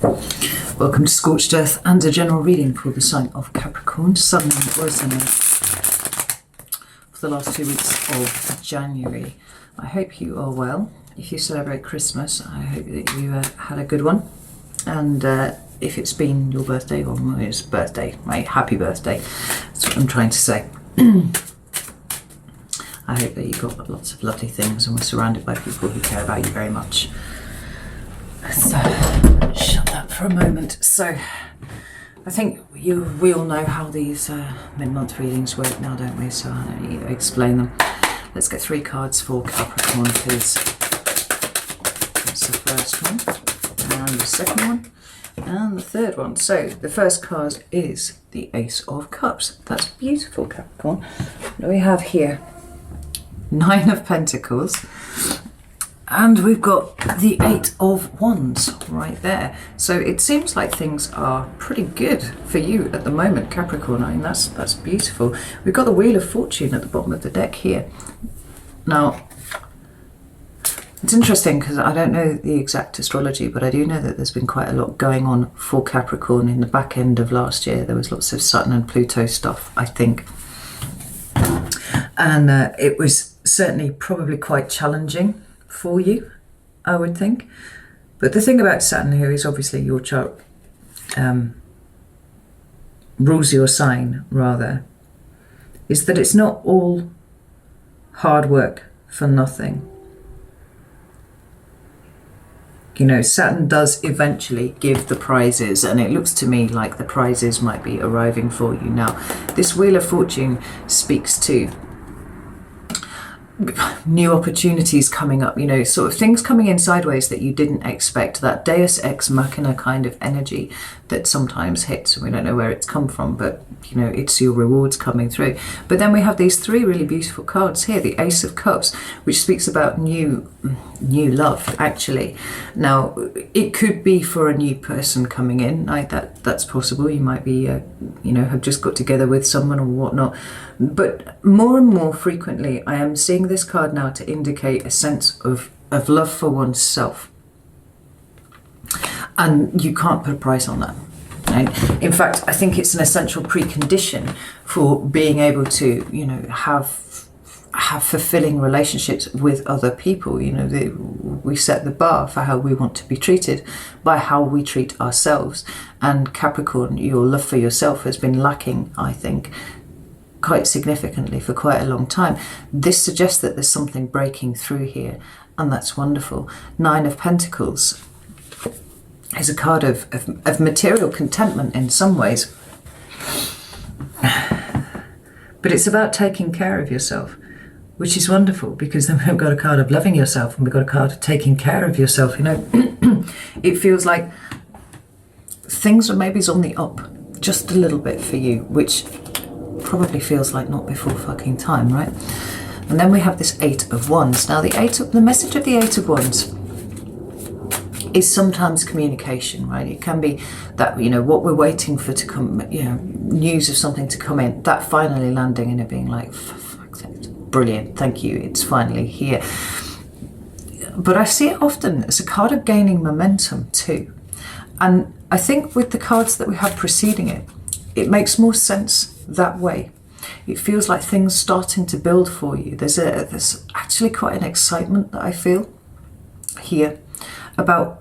Welcome to Scorched Earth and a general reading for the sign of Capricorn, Sun, Moon, or Ascendant for the last 2 weeks of January. I hope you are well. If you celebrate Christmas, I hope that you had a good one. And if it's been your birthday or it's birthday, right? Happy birthday. That's what I'm trying to say. I hope that you got lots of lovely things and were surrounded by people who care about you very much. So, shut that for a moment. So, I think we all know how these mid-month readings work now, don't we? So I don't need to explain them. Let's get 3 cards for Capricorn, please. That's the first one, and the second one, and the third one. So the first card is the Ace of Cups. That's beautiful, Capricorn. What do we have here? 9 of Pentacles. And we've got the 8 of Wands right there. So it seems like things are pretty good for you at the moment, Capricorn. I mean, that's beautiful. We've got the Wheel of Fortune at the bottom of the deck here. Now, it's interesting because I don't know the exact astrology, but I do know that there's been quite a lot going on for Capricorn in the back end of last year. There was lots of Saturn and Pluto stuff, I think. And it was certainly probably quite challenging for you, I would think. But the thing about Saturn here is obviously your chart rules your sign, rather, is that it's not all hard work for nothing. You know, Saturn does eventually give the prizes, and it looks to me like the prizes might be arriving for you now. This Wheel of Fortune speaks to new opportunities coming up, you know, sort of things coming in sideways that you didn't expect, that Deus Ex Machina kind of energy that sometimes hits, and we don't know where it's come from, but you know, it's your rewards coming through. But then we have these 3 really beautiful cards here, the Ace of Cups, which speaks about new love, actually. Now, it could be for a new person coming in, like that's possible. You might be you know, have just got together with someone or whatnot. But more and more frequently, I am seeing this card now to indicate a sense of love for oneself. And you can't put a price on that. Right? In fact, I think it's an essential precondition for being able to, you know, have fulfilling relationships with other people. You know, we set the bar for how we want to be treated by how we treat ourselves. And Capricorn, your love for yourself has been lacking, I think, quite significantly for quite a long time. This suggests that there's something breaking through here, and that's wonderful. 9 of Pentacles is a card of material contentment in some ways, but it's about taking care of yourself, which is wonderful, because then we've got a card of loving yourself and we've got a card of taking care of yourself. You know, it feels like things are maybe on the up just a little bit for you, which probably feels like not before fucking time, right? And then we have this 8 of Wands. Now the message of the 8 of Wands is sometimes communication, right? It can be that, you know, what we're waiting for to come, you know, news of something to come in, that finally landing and it being like, brilliant, thank you, it's finally here. But I see it often as a card of gaining momentum too. And I think with the cards that we have preceding it, it makes more sense that way. It feels like things starting to build for you. There's actually quite an excitement that I feel here about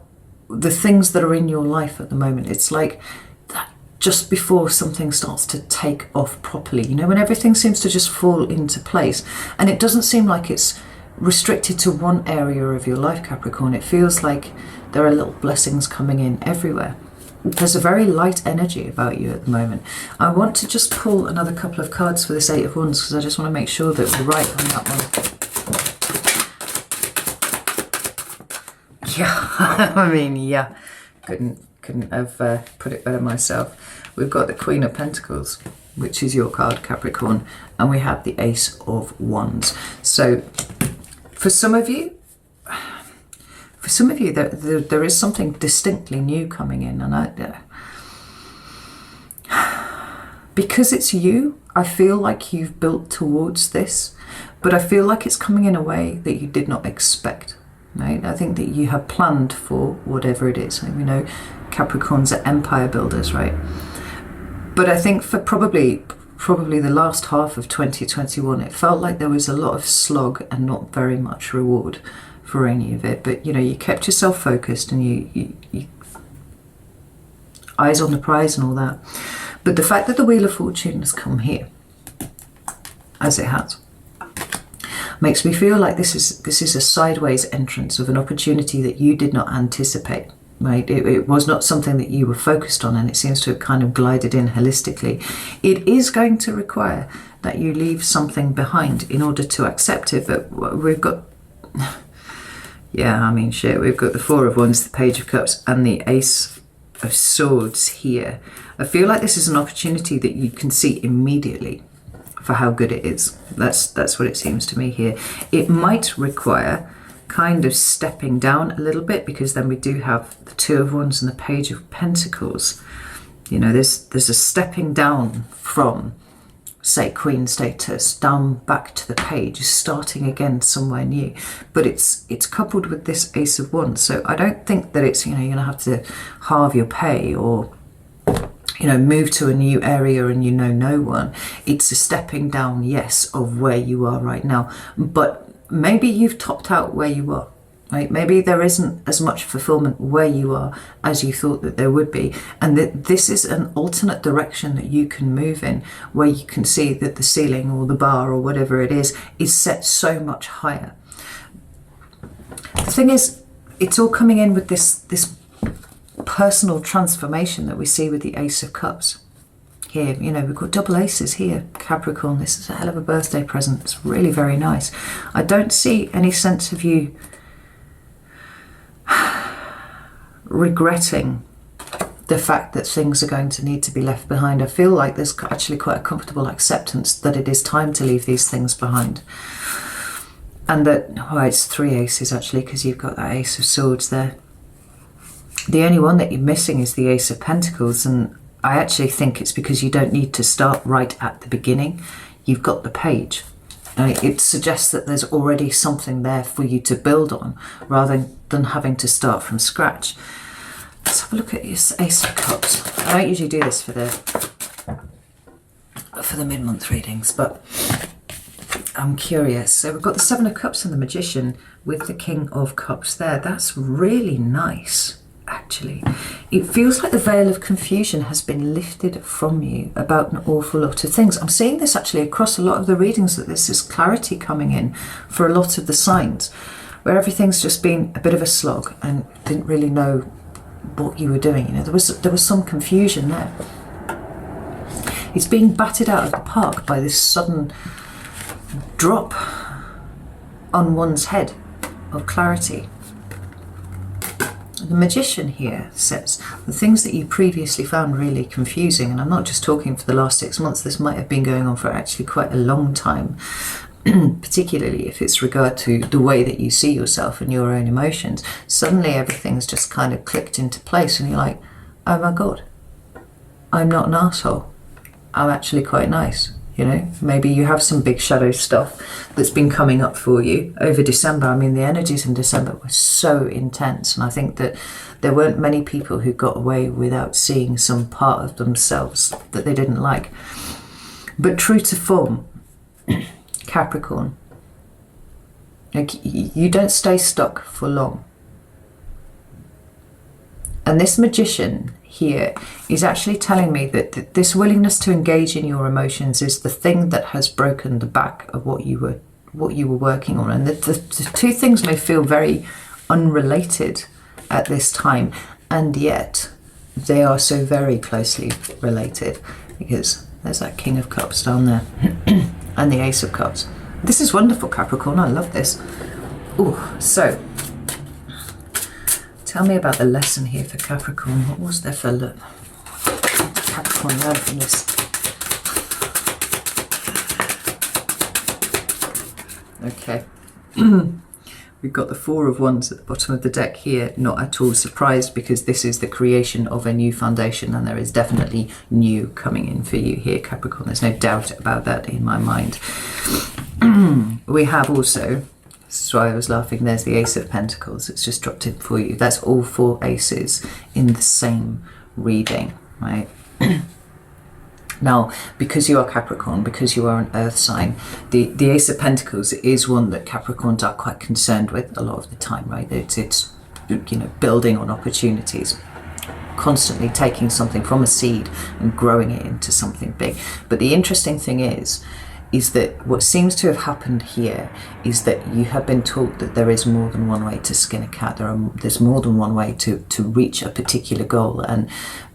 the things that are in your life at the moment. It's like that just before something starts to take off properly, you know, when everything seems to just fall into place. And it doesn't seem like it's restricted to one area of your life, Capricorn. It feels like there are little blessings coming in everywhere. There's a very light energy about you at the moment. I want to just pull another couple of cards for this 8 of Wands, because I just want to make sure that we're right on that one. Yeah, I mean, yeah, couldn't have put it better myself. We've got the Queen of Pentacles, which is your card, Capricorn, and we have the Ace of Wands. So for some of you, there is something distinctly new coming in, and because it's you, I feel like you've built towards this, but I feel like it's coming in a way that you did not expect. right? I think that you have planned for whatever it is. We know Capricorns are empire builders, right? But I think for probably the last half of 2021, it felt like there was a lot of slog and not very much reward for any of it. But, you know, you kept yourself focused and you eyes on the prize and all that. But the fact that the Wheel of Fortune has come here, as it has, makes me feel like this is a sideways entrance of an opportunity that you did not anticipate. Right, it was not something that you were focused on, and it seems to have kind of glided in holistically. It is going to require that you leave something behind in order to accept it, but we've got, yeah, I mean, shit, we've got the Four of Wands, the Page of Cups, and the Ace of Swords here. I feel like this is an opportunity that you can see immediately for how good it is. That's what it seems to me here. It might require kind of stepping down a little bit, because then we do have the Two of Wands and the Page of Pentacles. You know, there's a stepping down from, say, Queen status down back to the Page, starting again somewhere new. But it's coupled with this Ace of Wands, so I don't think that it's, you know, you're gonna have to halve your pay or, you know, move to a new area and you know no one. It's a stepping down, yes, of where you are right now, but maybe you've topped out where you are, right? Maybe there isn't as much fulfillment where you are as you thought that there would be. And that this is an alternate direction that you can move in, where you can see that the ceiling or the bar or whatever it is set so much higher. The thing is, it's all coming in with this personal transformation that we see with the Ace of Cups. Here, you know, we've got double aces here, Capricorn. This is a hell of a birthday present. It's really very nice. I don't see any sense of you regretting the fact that things are going to need to be left behind. I feel like there's actually quite a comfortable acceptance that it is time to leave these things behind. And that, well, it's three aces actually, because you've got that Ace of Swords there. The only one that you're missing is the Ace of Pentacles, and I actually think it's because you don't need to start right at the beginning. You've got the Page. It suggests that there's already something there for you to build on, rather than having to start from scratch. Let's have a look at this Ace of Cups. I don't usually do this for the mid-month readings, but I'm curious. So we've got the Seven of Cups and the Magician with the King of Cups there. That's really nice. Actually, it feels like the veil of confusion has been lifted from you about an awful lot of things. I'm seeing this actually across a lot of the readings, that this is clarity coming in for a lot of the signs, where everything's just been a bit of a slog and didn't really know what you were doing. You know, there was some confusion there. It's being batted out of the park by this sudden drop on one's head of clarity. The Magician here says the things that you previously found really confusing, and I'm not just talking for the last 6 months, this might have been going on for actually quite a long time, particularly if it's regard to the way that you see yourself and your own emotions. Suddenly everything's just kind of clicked into place and you're like, oh my God, I'm not an asshole. I'm actually quite nice. You know, maybe you have some big shadow stuff that's been coming up for you over December. I mean, the energies in December were so intense, and I think that there weren't many people who got away without seeing some part of themselves that they didn't like. But true to form, Capricorn, like, you don't stay stuck for long. And this Magician here is actually telling me that this willingness to engage in your emotions is the thing that has broken the back of what you were working on. And the two things may feel very unrelated at this time, and yet they are so very closely related, because there's that King of Cups down there and the Ace of Cups. This is wonderful, Capricorn. I love this. Ooh, so tell me about the lesson here for Capricorn. What was there for Capricorn learn from this? Okay. We've got the Four of Wands at the bottom of the deck here. Not at all surprised, because this is the creation of a new foundation, and there is definitely new coming in for you here, Capricorn. There's no doubt about that in my mind. We have also This is why I was laughing. There's the Ace of Pentacles. It's just dropped in for you. That's all 4 aces in the same reading, right? Now, because you are Capricorn, because you are an earth sign, the Ace of Pentacles is one that Capricorns are quite concerned with a lot of the time, right? It's you know, building on opportunities, constantly taking something from a seed and growing it into something big. But the interesting thing is that what seems to have happened here is that you have been taught that there is more than one way to skin a cat. There's more than one way to reach a particular goal. And,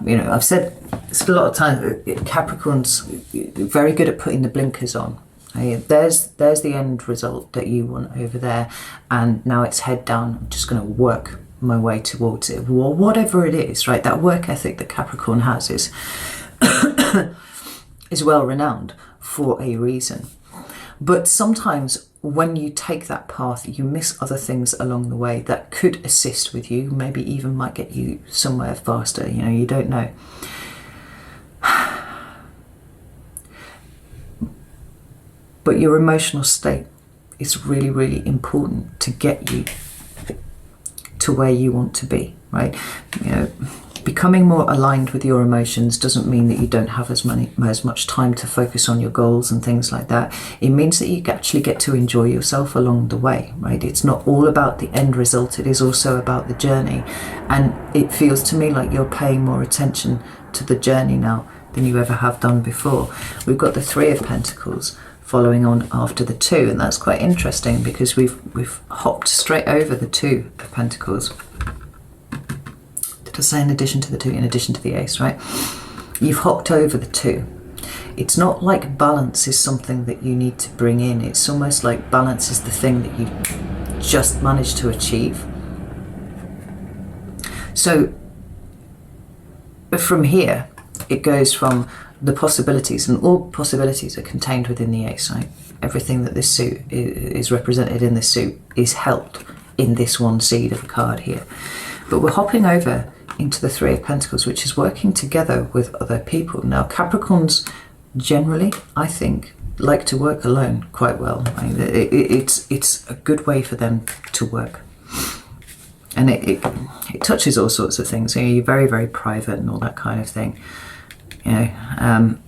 you know, I've said this a lot of times, Capricorn's very good at putting the blinkers on. There's the end result that you want over there, and now it's head down. I'm just going to work my way towards it, or whatever it is, right? That work ethic that Capricorn has is is well renowned for a reason. But sometimes when you take that path, you miss other things along the way that could assist with you, maybe even might get you somewhere faster. You know, you don't know. But your emotional state is really, really important to get you to where you want to be, right? You know, becoming more aligned with your emotions doesn't mean that you don't have as much time to focus on your goals and things like that. It means that you actually get to enjoy yourself along the way, right? It's not all about the end result. It is also about the journey. And it feels to me like you're paying more attention to the journey now than you ever have done before. We've got the 3 of Pentacles following on after the 2, and that's quite interesting because we've hopped straight over the 2 of Pentacles. Did I say in addition to the 2? In addition to the Ace, right? You've hopped over the 2. It's not like balance is something that you need to bring in. It's almost like balance is the thing that you just managed to achieve. So from here, it goes from the possibilities, and all possibilities are contained within the Ace, right? Everything that this suit is represented in this suit is helped in this one seed of a card here. But we're hopping over into the 3 of Pentacles, which is working together with other people. Now, Capricorns generally, I think, like to work alone quite well. I mean, it's a good way for them to work. And it touches all sorts of things. You know, you're very, very private and all that kind of thing. You know,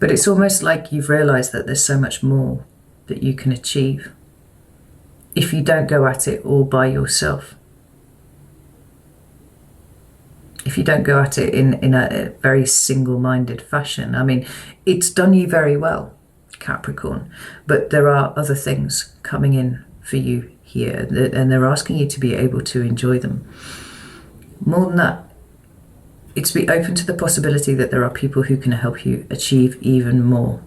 but it's almost like you've realised that there's so much more that you can achieve if you don't go at it all by yourself. If you don't go at it in a very single-minded fashion. I mean, it's done you very well, Capricorn, but there are other things coming in for you here, and they're asking you to be able to enjoy them. More than that, it's to be open to the possibility that there are people who can help you achieve even more,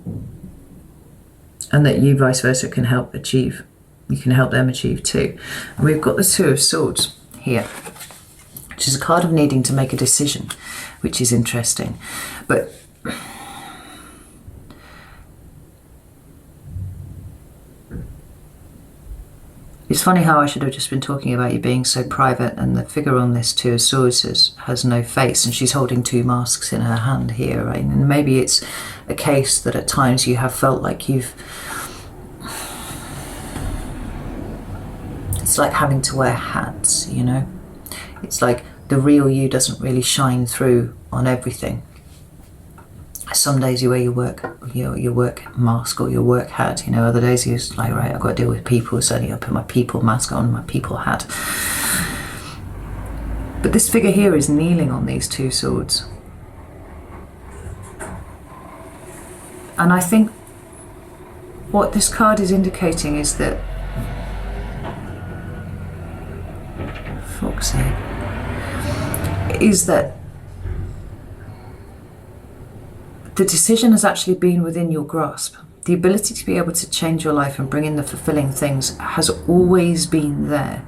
and that you vice versa can help achieve. You can help them achieve too. And we've got the 2 of Swords here, which is a card of needing to make a decision, which is interesting. But it's funny how I should have just been talking about you being so private, and the figure on this 2 of Swords has no face, and she's holding 2 masks in her hand here, right? And maybe it's a case that at times you have felt like it's like having to wear hats, you know? It's like the real you doesn't really shine through on everything. Some days you wear your work mask or your work hat, you know. Other days you're just like, right, I've got to deal with people, so I put my people mask on, my people hat. But this figure here is kneeling on these 2 swords. And I think what this card is indicating is that, fuck's sake, is that the decision has actually been within your grasp. The ability to be able to change your life and bring in the fulfilling things has always been there.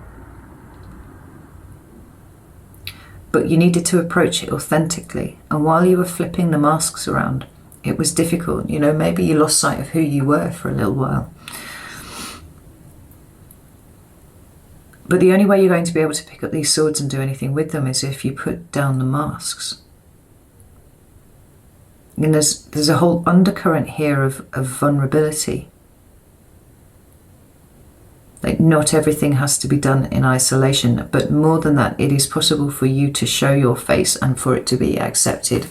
But you needed to approach it authentically. And while you were flipping the masks around, it was difficult. You know, maybe you lost sight of who you were for a little while. But the only way you're going to be able to pick up these swords and do anything with them is if you put down the masks. And there's a whole undercurrent here of vulnerability. Like, not everything has to be done in isolation, but more than that, it is possible for you to show your face and for it to be accepted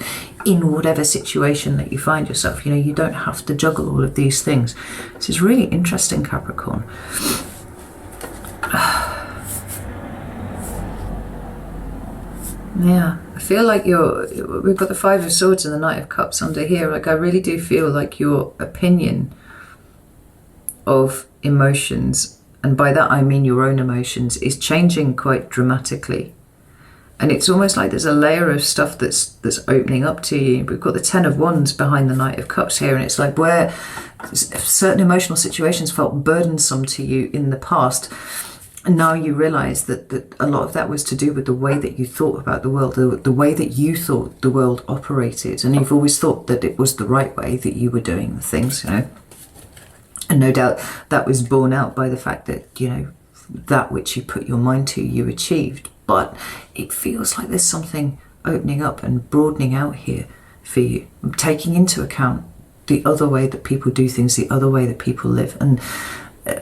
in whatever situation that you find yourself. You know, you don't have to juggle all of these things. This is really interesting, Capricorn. Yeah, I feel like we've got the Five of Swords and the Knight of Cups under here. Like, I really do feel like your opinion of emotions, and by that I mean your own emotions, is changing quite dramatically. And it's almost like there's a layer of stuff that's opening up to you. We've got the Ten of Wands behind the Knight of Cups here, and it's like where certain emotional situations felt burdensome to you in the past, and now you realise that a lot of that was to do with the way that you thought about the world, the way that you thought the world operated, and you've always thought that it was the right way that you were doing the things, you know. And no doubt that was borne out by the fact that, you know, that which you put your mind to, you achieved. But it feels like there's something opening up and broadening out here for you, taking into account the other way that people do things, the other way that people live, and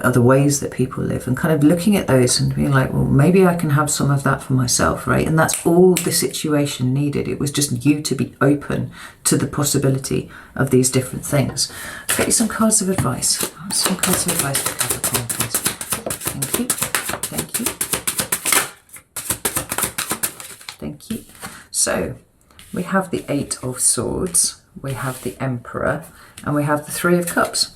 other ways that people live, and kind of looking at those and being like, well, maybe I can have some of that for myself, right? And that's all the situation needed. It was just you to be open to the possibility of these different things. Get you some cards of advice. Some cards of advice for Capricorn, please. Thank you. Thank you. Thank you. So we have the Eight of Swords, we have the Emperor, and we have the Three of Cups.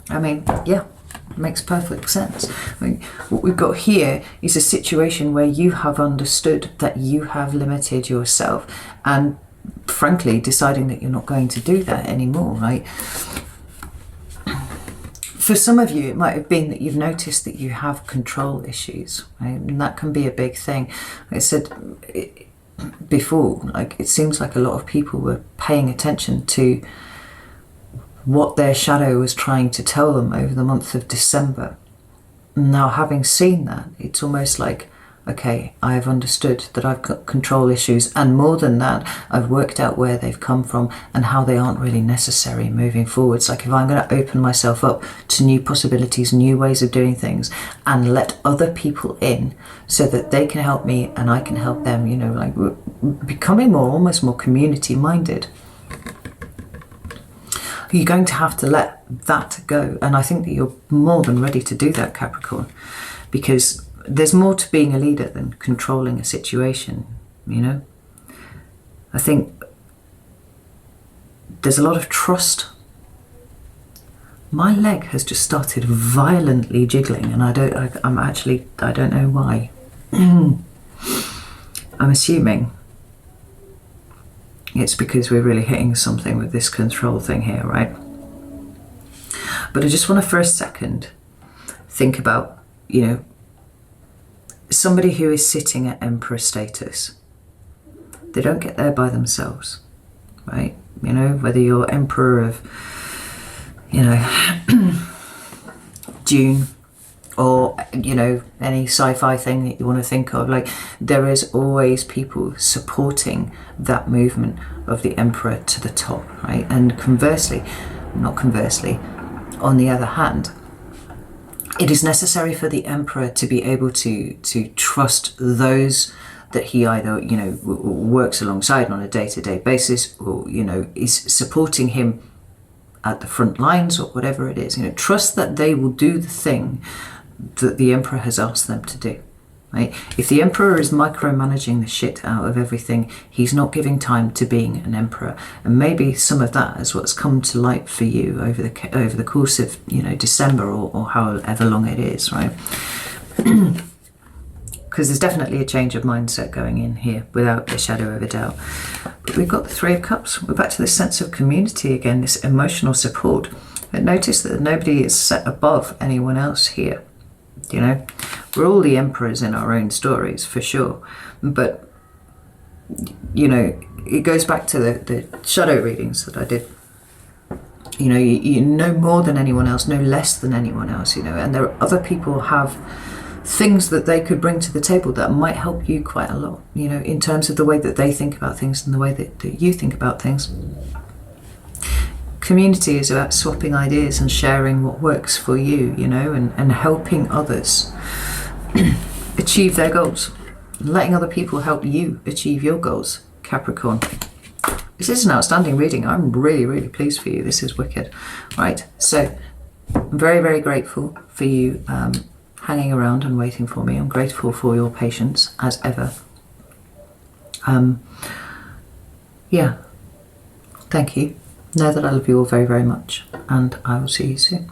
I mean, yeah, it makes perfect sense. I mean, what we've got here is a situation where you have understood that you have limited yourself, and frankly deciding that you're not going to do that anymore, right? For some of you, it might have been that you've noticed that you have control issues, right? And that can be a big thing. Like I said before, like, it seems like a lot of people were paying attention to what their shadow was trying to tell them over the month of December. Now, having seen that, it's almost like, okay, I've understood that I've got control issues, and more than that, I've worked out where they've come from and how they aren't really necessary moving forwards. Like, if I'm going to open myself up to new possibilities, new ways of doing things, and let other people in so that they can help me and I can help them, you know, like becoming almost more community minded. You're going to have to let that go. And I think that you're more than ready to do that, Capricorn, because there's more to being a leader than controlling a situation, you know. I think there's a lot of trust. My leg has just started violently jiggling, and I don't know why. I'm assuming it's because we're really hitting something with this control thing here, right? But I just want to, for a second, think about, you know, somebody who is sitting at Emperor status. They don't get there by themselves, right? You know, whether you're Emperor of, you know, June, or, you know, any sci-fi thing that you want to think of, like, there is always people supporting that movement of the Emperor to the top, right? And conversely, on the other hand, it is necessary for the Emperor to be able to trust those that he either, you know, works alongside on a day-to-day basis, or, you know, is supporting him at the front lines, or whatever it is. You know, trust that they will do the thing that the Emperor has asked them to do, right? If the Emperor is micromanaging the shit out of everything, he's not giving time to being an Emperor. And maybe some of that is what's come to light for you over the course of, you know, December, or however long it is, right? Because there's definitely a change of mindset going in here, without a shadow of a doubt. But we've got the Three of Cups. We're back to this sense of community again, this emotional support. But notice that nobody is set above anyone else here. You know, we're all the emperors in our own stories, for sure. But, you know, it goes back to the shadow readings that I did. You know, you know more than anyone else, no less than anyone else, you know, and there are other people who have things that they could bring to the table that might help you quite a lot, you know, in terms of the way that they think about things and the way that you think about things. community is about swapping ideas and sharing what works for you, you know, and helping others achieve their goals, letting other people help you achieve your goals, Capricorn. This is an outstanding reading. I'm really, really pleased for you. This is wicked. Right, so I'm very, very grateful for you hanging around and waiting for me. I'm grateful for your patience, as ever. Yeah, thank you. Know that I love you all very, very much, and I will see you soon.